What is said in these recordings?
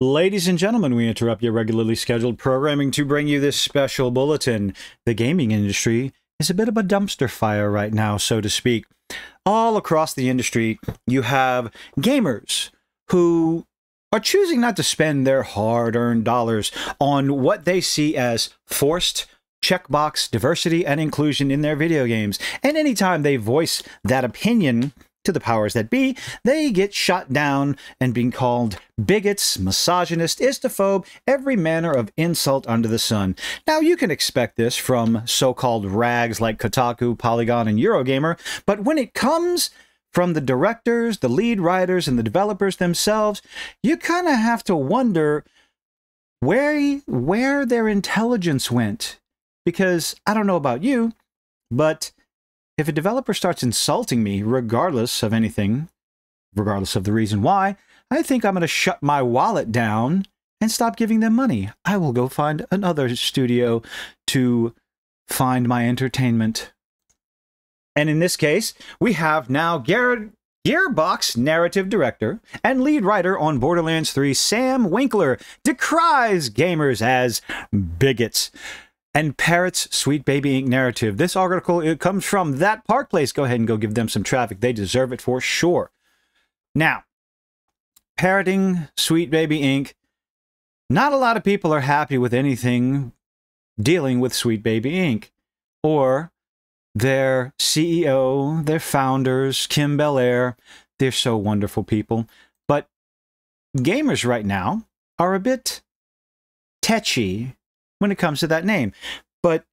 Ladies and gentlemen, we interrupt your regularly scheduled programming to bring you this special bulletin. The gaming industry is a bit of a dumpster fire right now, so to speak. All across the industry, you have gamers who are choosing not to spend their hard-earned dollars on what they see as forced checkbox diversity and inclusion in their video games. And anytime they voice that opinion to the powers that be, they get shot down and being called bigots, misogynist, istophobe, every manner of insult under the sun. Now, you can expect this from so-called rags like Kotaku, Polygon, and Eurogamer, but when it comes from the directors, the lead writers, and the developers themselves, you kind of have to wonder where their intelligence went. Because I don't know about you, but if a developer starts insulting me, regardless of anything, regardless of the reason why, I think I'm going to shut my wallet down and stop giving them money. I will go find another studio to find my entertainment. And in this case, we have now Gearbox narrative director and lead writer on Borderlands 3, Sam Winkler, decries gamers as bigots and parrots Sweet Baby Inc. narrative. This article, it comes from That Park Place. Go ahead and go give them some traffic. They deserve it for sure. Now, parroting Sweet Baby Inc., not a lot of people are happy with anything dealing with Sweet Baby Inc. or their CEO, their founders, Kim Belair. They're so wonderful people. But gamers right now are a bit tetchy when it comes to that name. But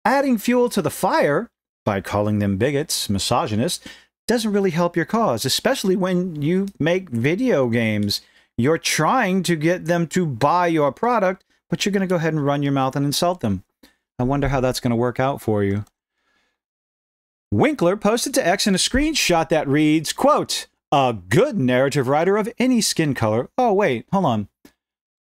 adding fuel to the fire by calling them bigots, misogynists, doesn't really help your cause, especially when you make video games. You're trying to get them to buy your product, but you're going to go ahead and run your mouth and insult them. I wonder how that's going to work out for you. Winkler posted to X in a screenshot that reads, quote, "A good narrative writer of any skin color." Oh, wait, hold on.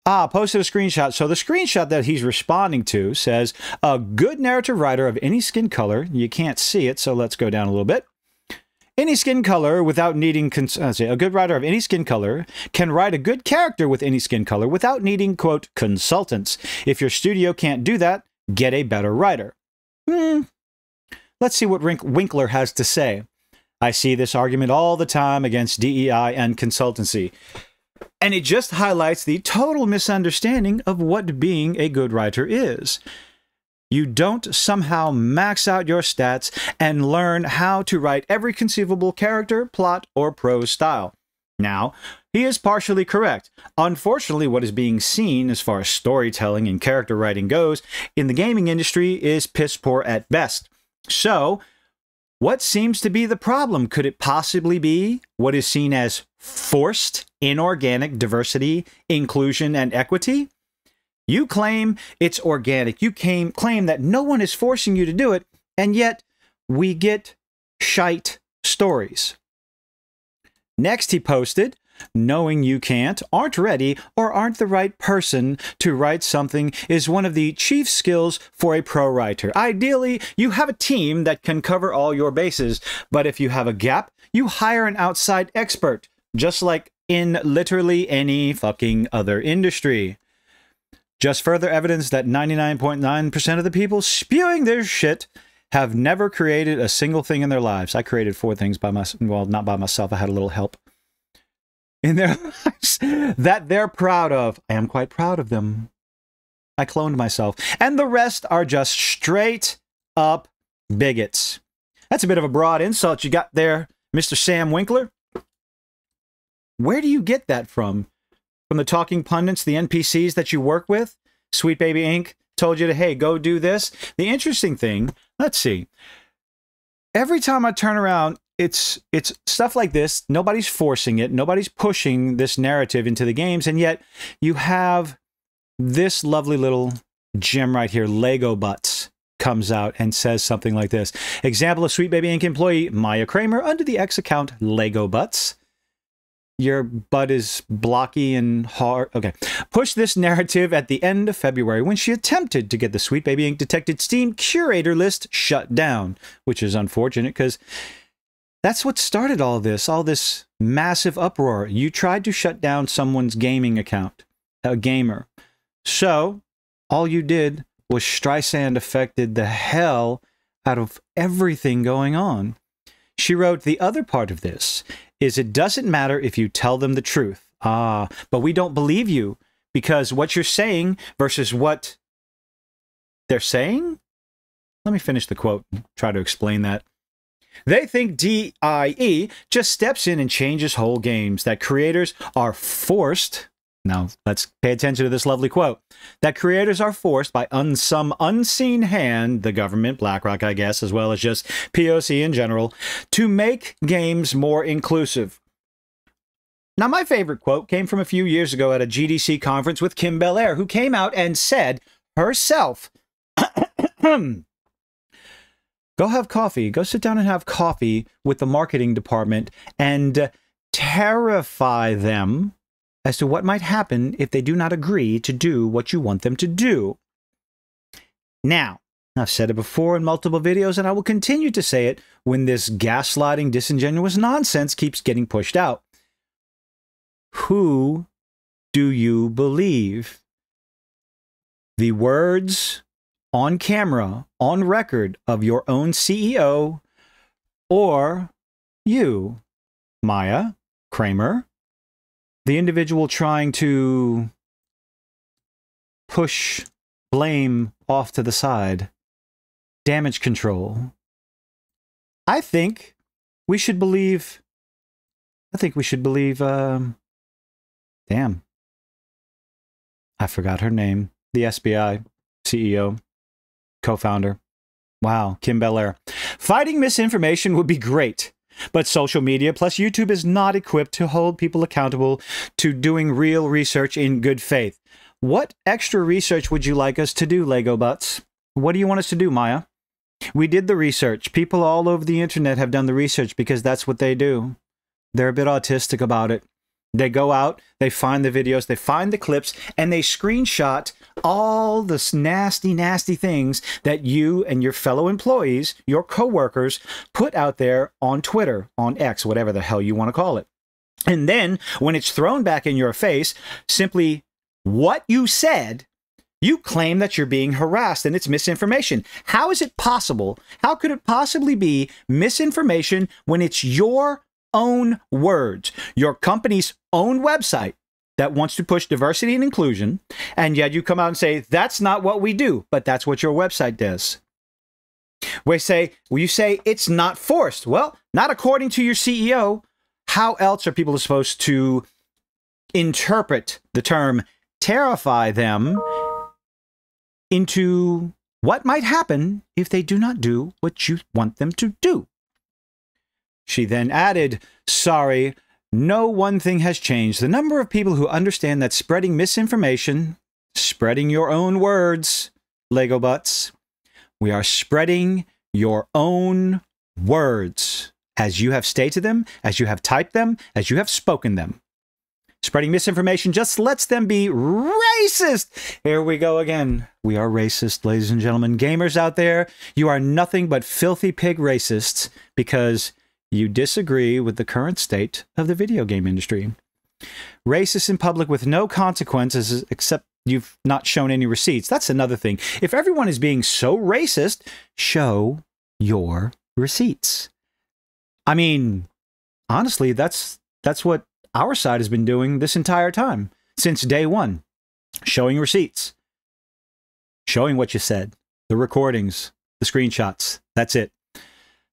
Posted a screenshot. So the screenshot that he's responding to says, "A good narrative writer of any skin color." You can't see it, so let's go down a little bit. "Any skin color without needing... a good writer of any skin color can write a good character with any skin color without needing, quote, consultants. If your studio can't do that, get a better writer." Let's see what Winkler has to say. "I see this argument all the time against DEI and consultancy. And it just highlights the total misunderstanding of what being a good writer is. You don't somehow max out your stats and learn how to write every conceivable character, plot, or prose style." Now, he is partially correct. Unfortunately, what is being seen as far as storytelling and character writing goes in the gaming industry is piss poor at best. So, what seems to be the problem? Could it possibly be what is seen as forced inorganic diversity, inclusion, and equity? You claim it's organic. You claim that no one is forcing you to do it, and yet we get shite stories. Next, he posted, "Knowing you can't, aren't ready, or aren't the right person to write something is one of the chief skills for a pro writer. Ideally, you have a team that can cover all your bases, but if you have a gap, you hire an outside expert, just like in literally any fucking other industry. Just further evidence that 99.9% of the people spewing their shit have never created a single thing in their lives." I created 4 things by myself. Well, not by myself. I had a little help in their lives that they're proud of. I am quite proud of them. I cloned myself. And the rest are just straight up bigots. That's a bit of a broad insult you got there, Mr. Sam Winkler. Where do you get that from? From the talking pundits, the NPCs that you work with? Sweet Baby Inc. told you to, hey, go do this? The interesting thing, let's see. Every time I turn around, it's stuff like this. Nobody's forcing it. Nobody's pushing this narrative into the games. And yet you have this lovely little gem right here, Lego Butts, comes out and says something like this. Example of Sweet Baby Inc. employee Maya Kramer under the X account Lego Butts. Your butt is blocky and hard. Okay. Push this narrative at the end of February when she attempted to get the Sweet Baby Inc. Detected Steam curator list shut down, which is unfortunate because that's what started all this massive uproar. You tried to shut down someone's gaming account. a gamer. So all you did was Streisand affected the hell out of everything going on. She wrote, the other part of this is it doesn't matter if you tell them the truth. But we don't believe you because what you're saying versus what they're saying? Let me finish the quote and try to explain that. They think DIE just steps in and changes whole games, that creators are forced. Now, let's pay attention to this lovely quote. That creators are forced by some unseen hand, the government, BlackRock, I guess, as well as just POC in general, to make games more inclusive. Now, my favorite quote came from a few years ago at a GDC conference with Kim Belair, who came out and said herself, go have coffee. Go sit down and have coffee with the marketing department and terrify them as to what might happen if they do not agree to do what you want them to do. Now, I've said it before in multiple videos, and I will continue to say it when this gaslighting, disingenuous nonsense keeps getting pushed out. Who do you believe? The words on camera, on record, of your own CEO, or you, Maya Kramer, the individual trying to push blame off to the side, damage control? I think we should believe, damn, I forgot her name, the SBI CEO. Co-founder. Wow, Kim Belair. Fighting misinformation would be great, but social media plus YouTube is not equipped to hold people accountable to doing real research in good faith. What extra research would you like us to do, Lego Butts? What do you want us to do, Maya? We did the research. People all over the internet have done the research because that's what they do. They're a bit autistic about it. They go out, they find the videos, they find the clips, and they screenshot all the nasty, nasty things that you and your fellow employees, your coworkers, put out there on Twitter, on X, whatever the hell you want to call it. And then, when it's thrown back in your face, simply what you said, you claim that you're being harassed and it's misinformation. How is it possible? How could it possibly be misinformation when it's your own words, your company's own website that wants to push diversity and inclusion, and yet you come out and say, that's not what we do, but that's what your website does. You say it's not forced. Well, not according to your CEO. How else are people supposed to interpret the term terrify them into what might happen if they do not do what you want them to do? She then added, sorry, no one thing has changed. The number of people who understand that spreading misinformation, spreading your own words, Lego Butts, we are spreading your own words as you have stated them, as you have typed them, as you have spoken them. Spreading misinformation just lets them be racist. Here we go again. We are racist, ladies and gentlemen. Gamers out there, you are nothing but filthy pig racists because you disagree with the current state of the video game industry. Racist in public with no consequences except you've not shown any receipts. That's another thing. If everyone is being so racist, show your receipts. I mean, honestly, that's what our side has been doing this entire time, since day one. Showing receipts. Showing what you said. The recordings. The screenshots. That's it.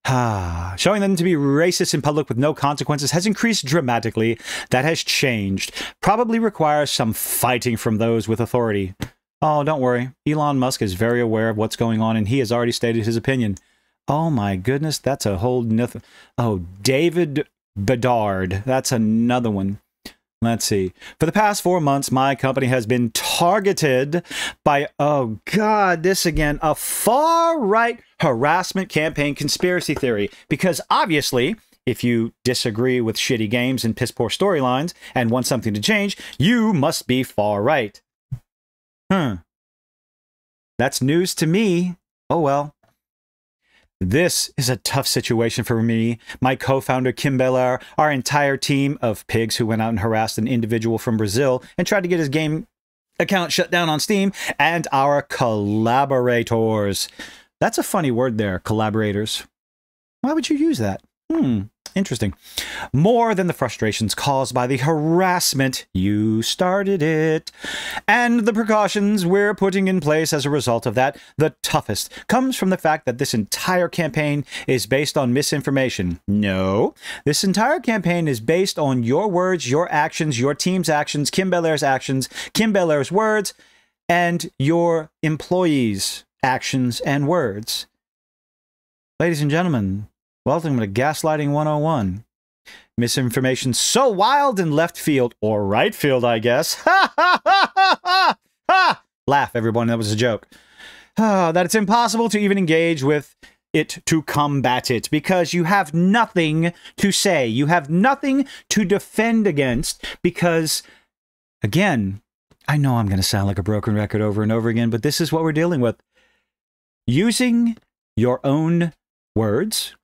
Showing them to be racist in public with no consequences has increased dramatically. That has changed. Probably requires some fighting from those with authority. Oh, don't worry. Elon Musk is very aware of what's going on, and he has already stated his opinion. Oh my goodness, that's a whole nothing. Oh, David Bedard. That's another one. Let's see. For the past 4 months, my company has been targeted by, oh God, this again, a far-right harassment campaign conspiracy theory. Because obviously, if you disagree with shitty games and piss-poor storylines and want something to change, you must be far-right. That's news to me. Oh well. This is a tough situation for me, my co-founder Kim Belair, our entire team of pigs who went out and harassed an individual from Brazil and tried to get his game account shut down on Steam, and our collaborators. That's a funny word there, collaborators. Why would you use that? Interesting. More than the frustrations caused by the harassment, you started it, and the precautions we're putting in place as a result of that, the toughest comes from the fact that this entire campaign is based on misinformation. No, this entire campaign is based on your words, your actions, your team's actions, Kim Belair's actions, Kim Belair's words, and your employees' actions and words. Ladies and gentlemen, welcome to Gaslighting 101. Misinformation so wild in left field, or right field, I guess. Ha ha ha ha ha! Ha! Laugh, everyone, that was a joke. That it's impossible to even engage with it to combat it, because you have nothing to say. You have nothing to defend against, because, again, I know I'm going to sound like a broken record over and over again, but this is what we're dealing with. Using your own words,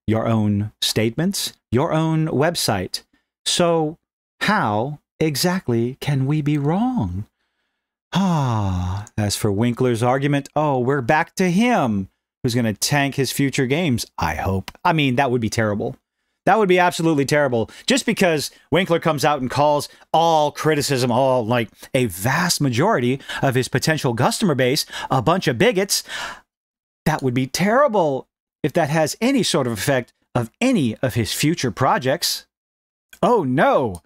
your own statements, your own website. So how exactly can we be wrong? As for Winkler's argument, we're back to him, who's going to tank his future games, I hope. I mean, that would be terrible. That would be absolutely terrible. Just because Winkler comes out and calls all criticism, like a vast majority of his potential customer base, a bunch of bigots, that would be terrible if that has any sort of effect of any of his future projects. Oh no!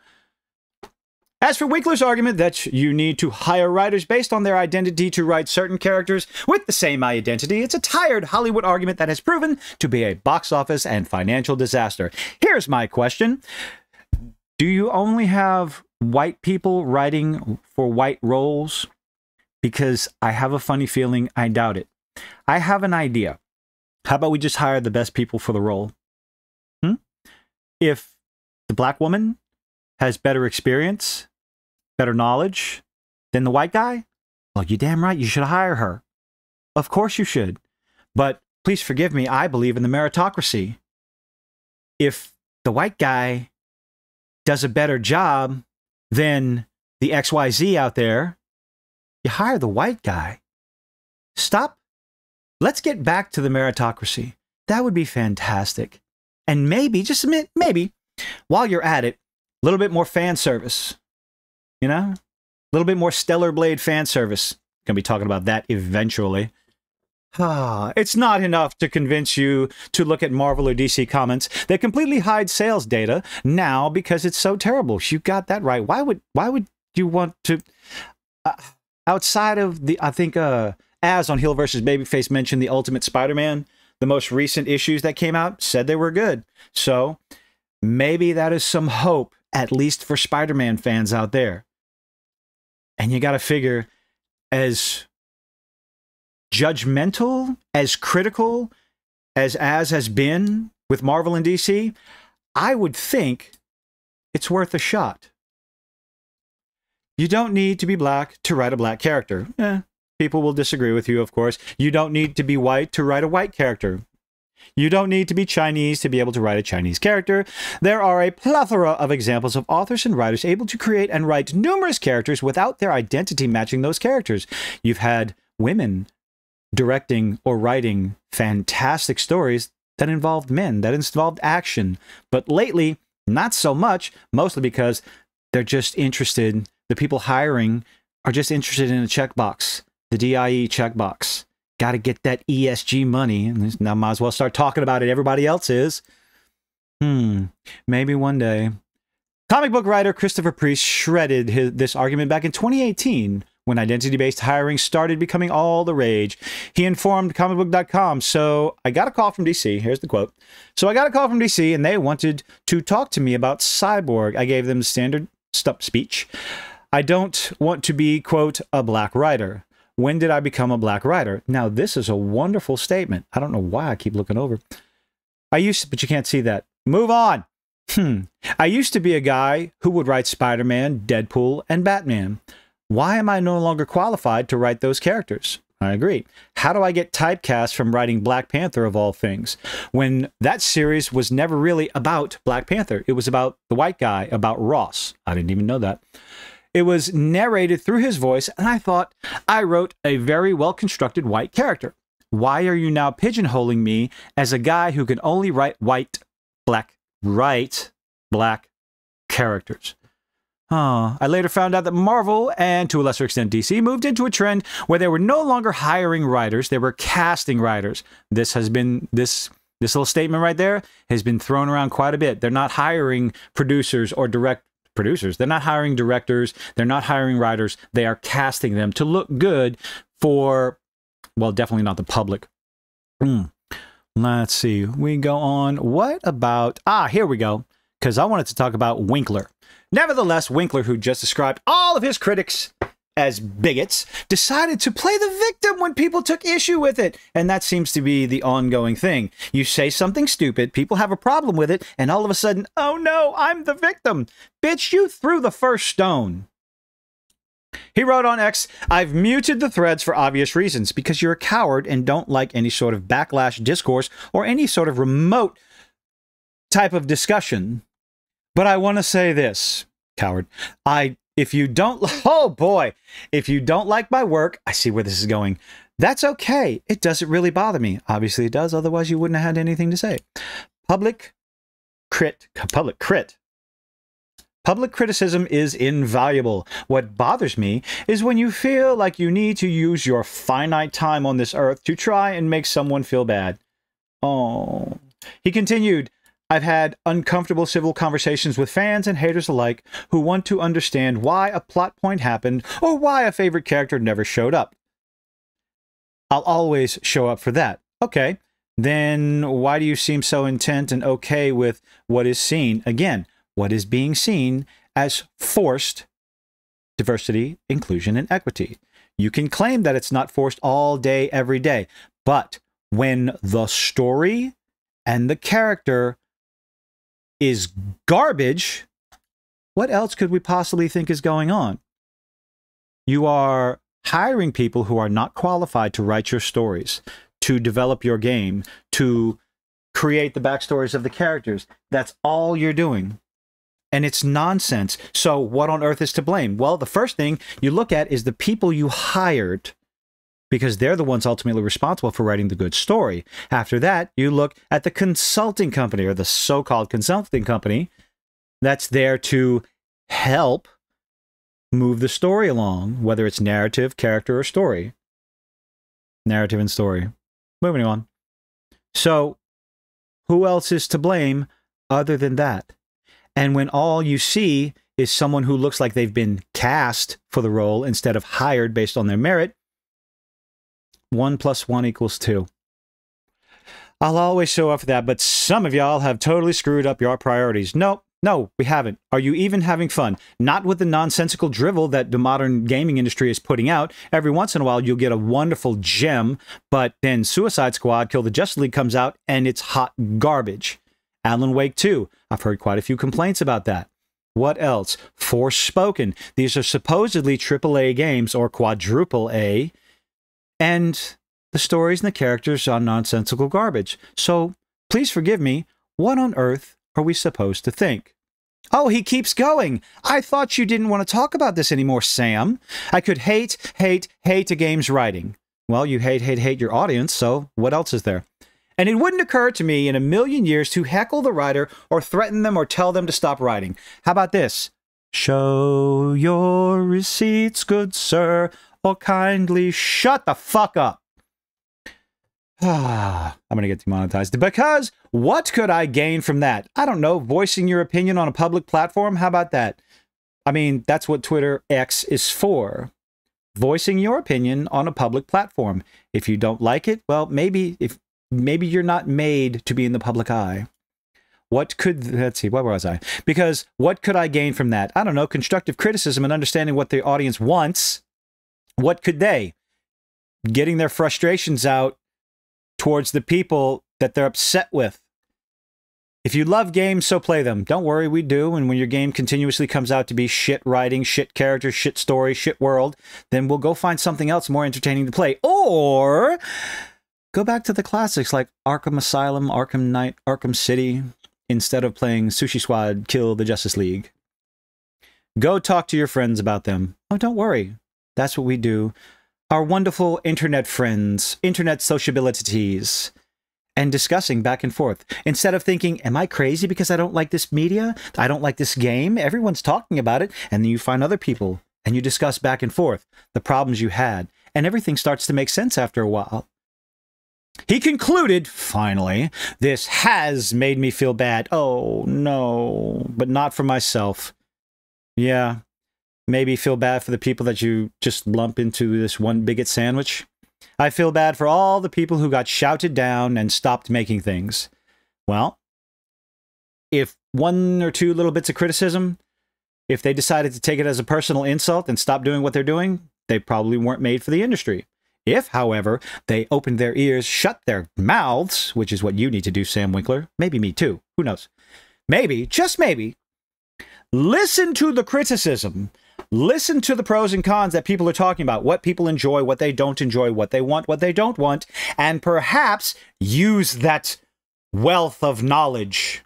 As for Winkler's argument that you need to hire writers based on their identity to write certain characters with the same identity, it's a tired Hollywood argument that has proven to be a box office and financial disaster. Here's my question. Do you only have white people writing for white roles? Because I have a funny feeling I doubt it. I have an idea. How about we just hire the best people for the role? If the black woman has better experience, better knowledge than the white guy, well, you're damn right you should hire her. Of course you should. But please forgive me, I believe in the meritocracy. If the white guy does a better job than the XYZ out there, you hire the white guy. Stop. Let's get back to the meritocracy. That would be fantastic. And maybe, just admit, maybe, while you're at it, a little bit more fan service. You know? A little bit more Stellar Blade fan service. Gonna be talking about that eventually. It's not enough to convince you to look at Marvel or DC comments that completely hide sales data now because it's so terrible. You got that right. Why would you want to... outside of the, I think, Az on Heel vs. Babyface mentioned the Ultimate Spider-Man, the most recent issues that came out said they were good. So maybe that is some hope, at least for Spider-Man fans out there. And you got to figure, as judgmental, as critical as Az has been with Marvel and DC, I would think it's worth a shot. You don't need to be black to write a black character. People will disagree with you, of course. You don't need to be white to write a white character. You don't need to be Chinese to be able to write a Chinese character. There are a plethora of examples of authors and writers able to create and write numerous characters without their identity matching those characters. You've had women directing or writing fantastic stories that involved men, that involved action. But lately, not so much, mostly because they're just interested, the people hiring are just interested in a checkbox. The DIE checkbox. Got to get that ESG money. Now might as well start talking about it. Everybody else is. Maybe one day. Comic book writer Christopher Priest shredded this argument back in 2018 when identity-based hiring started becoming all the rage. He informed comicbook.com, so I got a call from DC. Here's the quote. So I got a call from DC and they wanted to talk to me about Cyborg. I gave them the standard speech. I don't want to be, quote, a black writer. When did I become a black writer? Now, this is a wonderful statement. I don't know why I keep looking over. I used to, but you can't see that. Move on. I used to be a guy who would write Spider-Man, Deadpool, and Batman. Why am I no longer qualified to write those characters? I agree. How do I get typecast from writing Black Panther of all things? When that series was never really about Black Panther. It was about the white guy, about Ross. I didn't even know that. It was narrated through his voice, and I thought I wrote a very well-constructed white character. Why are you now pigeonholing me as a guy who can only write black characters? I later found out that Marvel, and to a lesser extent DC, moved into a trend where they were no longer hiring writers, they were casting writers. This little statement right there has been thrown around quite a bit. They're not hiring producers or producers. They're not hiring directors. They're not hiring writers. They are casting them to look good for, well, definitely not the public. Let's see. We go on. What about... here we go. Because I wanted to talk about Winkler. Nevertheless, Winkler, who just described all of his critics as bigots, decided to play the victim when people took issue with it. And that seems to be the ongoing thing. You say something stupid, people have a problem with it, and all of a sudden, oh no, I'm the victim. Bitch, you threw the first stone. He wrote on X, I've muted the threads for obvious reasons, because you're a coward and don't like any sort of backlash discourse or any sort of remote type of discussion. But I want to say this, coward. If you don't, oh boy, if you don't like my work, I see where this is going. That's okay. It doesn't really bother me. Obviously it does. Otherwise you wouldn't have had anything to say. Public criticism is invaluable. What bothers me is when you feel like you need to use your finite time on this earth to try and make someone feel bad. Oh. He continued, I've had uncomfortable civil conversations with fans and haters alike who want to understand why a plot point happened or why a favorite character never showed up. I'll always show up for that. Okay, then why do you seem so intent and okay with what is seen? Again, what is being seen as forced diversity, inclusion, and equity. You can claim that it's not forced all day, every day, but when the story and the character is garbage, what else could we possibly think is going on? You are hiring people who are not qualified to write your stories, to develop your game, to create the backstories of the characters. That's all you're doing. And it's nonsense. So what on earth is to blame? Well, the first thing you look at is the people you hired, because they're the ones ultimately responsible for writing the good story. After that, you look at the consulting company, or the so-called consulting company, that's there to help move the story along, whether it's narrative, character, or story. Narrative and story. Moving on. So, who else is to blame other than that? And when all you see is someone who looks like they've been cast for the role instead of hired based on their merit, 1 + 1 = 2. I'll always show up for that, but some of y'all have totally screwed up your priorities. No, we haven't. Are you even having fun? Not with the nonsensical drivel that the modern gaming industry is putting out. Every once in a while, you'll get a wonderful gem, but then Suicide Squad, Kill the Justice League comes out, and it's hot garbage. Alan Wake 2. I've heard quite a few complaints about that. What else? Forspoken. These are supposedly AAA games, or quadruple A, and the stories and the characters are nonsensical garbage. So, please forgive me, what on earth are we supposed to think? Oh, he keeps going. I thought you didn't want to talk about this anymore, Sam. I could hate a game's writing. Well, you hate your audience, so what else is there? And it wouldn't occur to me in a million years to heckle the writer or threaten them or tell them to stop writing. How about this? Show your receipts, good sir, or kindly shut the fuck up. I'm going to get demonetized. Because what could I gain from that? I don't know, voicing your opinion on a public platform? How about that? I mean, that's what Twitter X is for. Voicing your opinion on a public platform. If you don't like it, well, maybe you're not made to be in the public eye. Let's see, where was I? Because what could I gain from that? I don't know, constructive criticism and understanding what the audience wants. What could they? Getting their frustrations out towards the people that they're upset with. If you love games, so play them. Don't worry, we do. And when your game continuously comes out to be shit writing, shit character, shit story, shit world, then we'll go find something else more entertaining to play. Or go back to the classics like Arkham Asylum, Arkham Knight, Arkham City, instead of playing Sushi Squad, Kill the Justice League. Go talk to your friends about them. Oh, don't worry. That's what we do. Our wonderful internet friends, internet sociabilities, and discussing back and forth. Instead of thinking, am I crazy because I don't like this media? I don't like this game? Everyone's talking about it. And then you find other people and you discuss back and forth the problems you had. And everything starts to make sense after a while. He concluded, finally, this has made me feel bad. Oh, no, but not for myself. Yeah, maybe feel bad for the people that you just lump into this one bigot sandwich. I feel bad for all the people who got shouted down and stopped making things. Well, if one or two little bits of criticism, if they decided to take it as a personal insult and stop doing what they're doing, they probably weren't made for the industry. If, however, they opened their ears, shut their mouths, which is what you need to do, Sam Winkler, maybe me too, who knows? Maybe, just maybe, listen to the criticism. Listen to the pros and cons that people are talking about, what people enjoy, what they don't enjoy, what they want, what they don't want, and perhaps use that wealth of knowledge.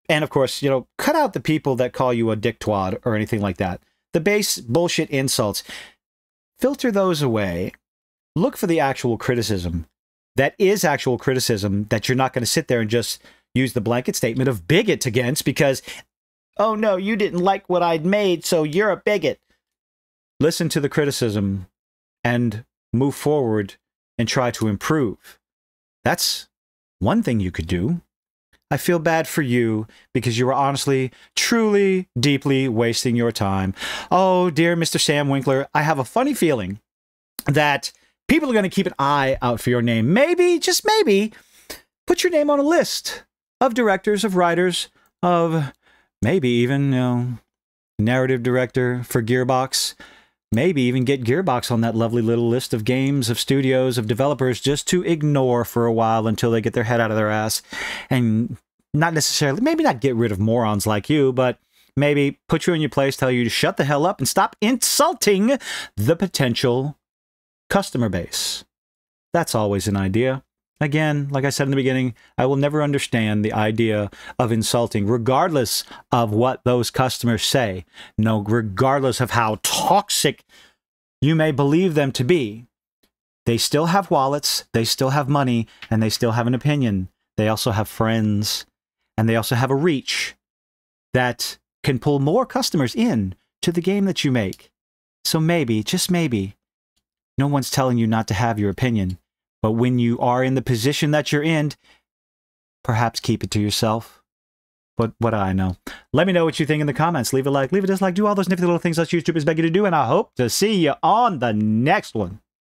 And of course, you know, cut out the people that call you a dictwad or anything like that. The base bullshit insults. Filter those away. Look for the actual criticism. That is actual criticism that you're not going to sit there and just use the blanket statement of bigot against because, oh no, you didn't like what I'd made, so you're a bigot. Listen to the criticism and move forward and try to improve. That's one thing you could do. I feel bad for you because you were honestly, truly, deeply wasting your time. Oh, dear Mr. Sam Winkler, I have a funny feeling that people are going to keep an eye out for your name. Maybe, just maybe, put your name on a list of directors, of writers, of maybe even, you know, narrative director for Gearbox. Maybe even get Gearbox on that lovely little list of games, of studios, of developers just to ignore for a while until they get their head out of their ass. And not necessarily, maybe not get rid of morons like you, but maybe put you in your place, tell you to shut the hell up and stop insulting the potential customer base. That's always an idea. Again, like I said in the beginning, I will never understand the idea of insulting, regardless of what those customers say. No, regardless of how toxic you may believe them to be. They still have wallets, they still have money, and they still have an opinion. They also have friends, and they also have a reach that can pull more customers in to the game that you make. So maybe, just maybe, no one's telling you not to have your opinion. But when you are in the position that you're in, perhaps keep it to yourself. But what do I know? Let me know what you think in the comments. Leave a like, leave a dislike, do all those nifty little things that YouTube is begging you to do, and I hope to see you on the next one.